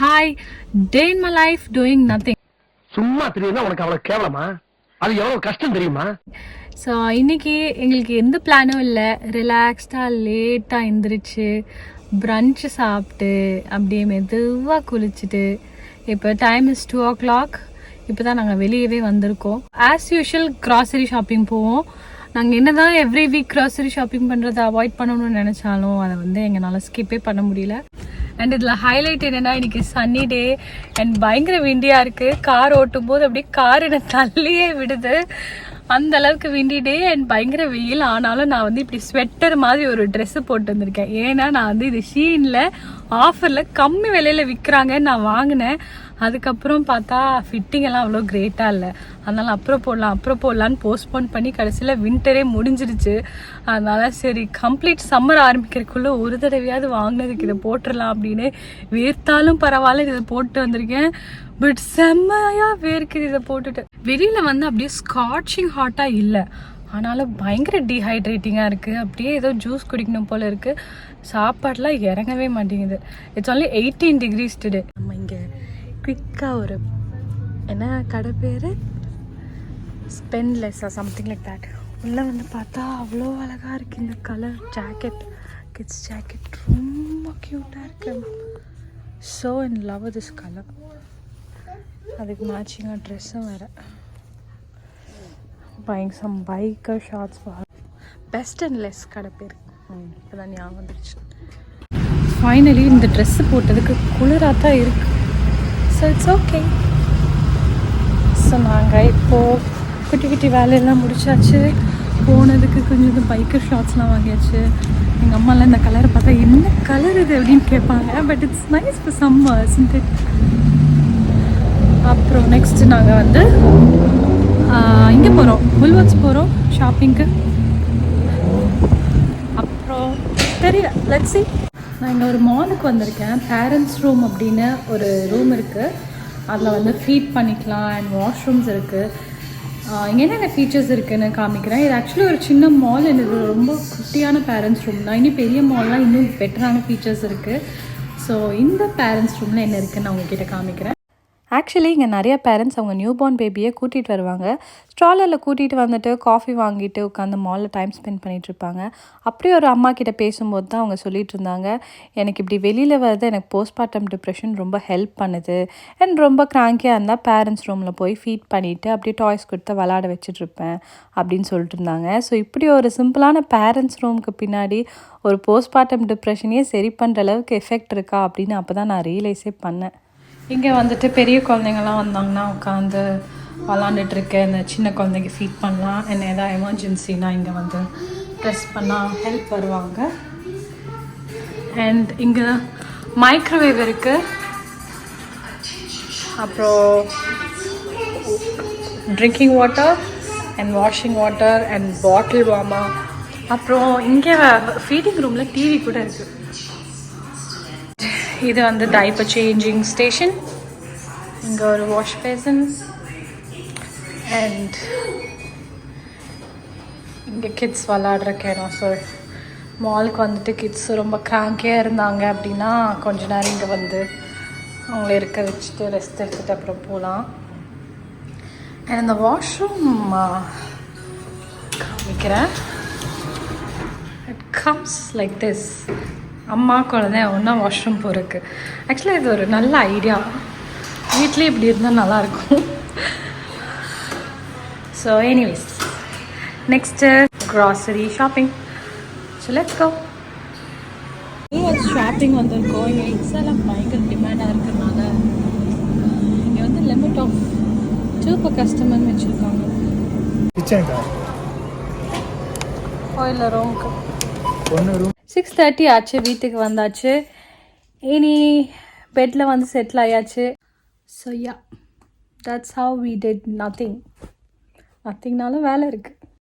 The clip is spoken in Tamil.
Hi, day in my life doing nothing. சும்மா தெரியுதா உனக்கு அவ்வளவு கேவலமா? அது எவ்வளவு கஷ்டம் தெரியுமா? ஸோ இன்னைக்கு எங்களுக்கு எந்த பிளானும் இல்லை, ரிலாக்ஸ்டாக லேட்டாக எந்திரிச்சு ப்ரன்ச்சு சாப்பிட்டு அப்படியே மெதுவாக குளிச்சுட்டு இப்போ டைம் இஸ் 2 o'clock. இப்போ தான் நாங்கள் வெளியவே வந்திருக்கோம். ஆஸ் யூஷுவல் க்ராசரி ஷாப்பிங் போவோம். நாங்கள் என்ன தான் எவ்ரி வீக் க்ராசரி ஷாப்பிங் பண்ணுறதை அவாய்ட் பண்ணணும்னு நினச்சாலும் அதை எங்களால் ஸ்கிப்பே பண்ண முடியல. அண்ட் இதில் ஹைலைட் என்னென்னா இன்றைக்கி சன்னி டே அண்ட் பயங்கர விண்டியாக இருக்குது. கார் ஓட்டும் போது அப்படியே கார் என்னை தள்ளியே விடுது, அந்த அளவுக்கு விண்டி டே அண்ட் பயங்கர வெயில். ஆனாலும் நான் இப்படி ஸ்வெட்டர் மாதிரி ஒரு ட்ரெஸ்ஸு போட்டு வந்திருக்கேன். ஏன்னா நான் இது ஷீனில் ஆஃபரில் கம்மி விலையில் விற்கிறாங்கன்னு நான் வாங்கினேன். அதுக்கப்புறம் பார்த்தா ஃபிட்டிங் எல்லாம் அவ்வளோ கிரேட்டாக இல்லை. அதனால் அப்புறம் போடலான்னு போஸ்ட்போன் பண்ணி கடைசியில் வின்டரே முடிஞ்சிருச்சு. அதனால் சரி கம்ப்ளீட் சம்மர் ஆரம்பிக்கிறதுக்குள்ளே ஒரு தடவையாவது வாங்கினதுக்கு இதை போட்டுடலாம் அப்படின்னு வேர்த்தாலும் பரவாயில்ல இதை போட்டு வந்திருக்கேன். பட் செம்மையாக வேர்க்குது இதை போட்டுட்டு. வெளியில் அப்படியே ஸ்காட்சிங் ஹாட்டாக இல்லை, ஆனாலும் பயங்கர டீஹைட்ரேட்டிங்காக இருக்குது. அப்படியே ஏதோ ஜூஸ் குடிக்கணும் போல் இருக்குது. சாப்பாடெலாம் இறங்கவே மாட்டேங்குது. It's only 18 degrees today. நம்ம இங்கே குவிக்காக ஒரு என்ன கடை பேர் ஸ்பென்லெஸ்ஸா சம்திங் லைக் தேட். உள்ளே பார்த்தா அவ்வளோ அழகாக இருக்குது இந்த கலர் ஜாக்கெட், கிட்ஸ் ஜாக்கெட் ரொம்ப க்யூட்டாக இருக்கு. So in love this colour. அதுக்கு மேட்சிங்காக ட்ரெஸ்ஸும் வேறு. Bike some biker shorts best and less கடை பேர். இப்போ தான் ஞாபகம் வந்துடுச்சு. ஃபைனலி இந்த ட்ரெஸ்ஸு போட்டதுக்கு குளிராக தான் இருக்குது. So it's okay. ஸோ நாங்கள் இப்போது குட்டி குட்டி வேலையெல்லாம் முடிச்சாச்சு. போனதுக்கு கொஞ்சம் பைக்கர் ஷார்ட்ஸ்லாம் வாங்கியாச்சு. எங்கள் அம்மாலாம் இந்த கலரை பார்த்தா என்ன கலர் இது அப்படின்னு கேட்பாங்க. But it's nice for summer isn't it. அப்புறம் நெக்ஸ்ட்டு நாங்கள் இங்கே போகிறோம், புல்வர்ட்ஸ் போகிறோம் ஷாப்பிங்க்கு. அப்புறம் தெரியல, லெட்ஸ் see. நான் இங்கே ஒரு மாலுக்கு வந்திருக்கேன். பேரண்ட்ஸ் ரூம் அப்படின்னு ஒரு ரூம் இருக்குது. அதில் ஃபீட் பண்ணிக்கலாம் அண்ட் வாஷ்ரூம்ஸ் இருக்குது. இங்கே என்னென்ன ஃபீச்சர்ஸ் இருக்குதுன்னு காமிக்கிறேன். இது ஆக்சுவலி ஒரு சின்ன மால். எனக்கு ரொம்ப குட்டியான பேரண்ட்ஸ் ரூம் தான். இன்னும் பெரிய மால்லாம் இன்னும் பெட்டரான ஃபீச்சர்ஸ் இருக்குது. ஸோ இந்த பேரண்ட்ஸ் ரூமில் என்ன இருக்குதுன்னு நான் உங்ககிட்ட காமிக்கிறேன். ஆக்சுவலி இங்கே நிறைய பேரண்ட்ஸ் அவங்க நியூ பார்ன் பேபியை கூட்டிகிட்டு வருவாங்க. ஸ்ட்ராலரில் கூட்டிகிட்டு வந்துட்டு காஃபி வாங்கிட்டு உட்காந்து மாலில் டைம் ஸ்பெண்ட் பண்ணிகிட்ருப்பாங்க. அப்படியே ஒரு அம்மா கிட்ட பேசும்போது தான் அவங்க சொல்லிகிட்டு இருந்தாங்க, எனக்கு இப்படி வெளியில் வரது எனக்கு போஸ்ட்மார்ட்டம் டிப்ரெஷன் ரொம்ப ஹெல்ப் பண்ணுது அண்ட் ரொம்ப கிராங்கியாக இருந்தால் பேரண்ட்ஸ் ரூமில் போய் ஃபீட் பண்ணிவிட்டு அப்படியே டாய்ஸ் கொடுத்து விளாட வச்சுட்ருப்பேன் அப்படின்னு சொல்லிட்டு இருந்தாங்க. ஸோ இப்படி ஒரு சிம்பிளான பேரண்ட்ஸ் ரூமுக்கு பின்னாடி ஒரு போஸ்ட்மார்ட்டம் டிப்ரெஷனையே சரி பண்ணுற அளவுக்கு எஃபெக்ட் இருக்கா அப்படின்னு அப்போ தான் நான் ரியலைஸே பண்ணேன். இங்கே பெரிய குழந்தைங்கள்லாம் வந்தாங்கன்னா உட்காந்து விளாண்டுட்ருக்கேன். இந்த சின்ன குழந்தைங்க ஃபீட் பண்ணலாம். என்ன எதாவது எமர்ஜென்சினா இங்கே ப்ரெஸ் பண்ணால் ஹெல்ப் வருவாங்க. அண்ட் இங்கே மைக்ரோவேவ் இருக்குது. அப்புறம் drinking water and washing water and bottle warmer. அப்புறம் இங்கே ஃபீடிங் ரூமில் டிவி கூட இருக்குது. இது டைப்பர் சேஞ்சிங் ஸ்டேஷன். இங்கே ஒரு வாஷ் பேசன் அண்ட் இங்கே கிட்ஸ் விளாடுற கேரம். ஸோ மாலுக்கு கிட்ஸ் ரொம்ப கிராங்கியாக இருந்தாங்க அப்படின்னா கொஞ்ச நேரம் இங்கே அவங்கள இருக்க வச்சுட்டு ரெஸ்ட் எடுத்துகிட்டு அப்புறம் போகலாம். அண்ட் இந்த வாஷ்ரூம் காமிக்கிறேன். It comes like this. அம்மா குழந்தை ஒன்றா வாஷ்ரூம் போகிறதுக்கு. ஆக்சுவலாக இது ஒரு நல்ல ஐடியா. வீட்லேயே இப்படி இருந்தால் நல்லாயிருக்கும். So anyways next grocery shopping. So let's go. Shopping வந்திருக்கோம். இங்கே எக்ஸ் எல்லாம் பயங்கர டிமாண்டாக இருக்கிறதுனால இங்கே லிமிட் ஆஃப் 2 per கஸ்டமர்னு வச்சுருக்காங்க. கோயிலில் ரூமுக்கு 6:30 ஆச்சு. வீட்டுக்கு வந்தாச்சு. இனி பெட்டில் செட்டில் ஆயாச்சு. So ya, that's how we did நத்திங்னாலும் வேலை இருக்குது.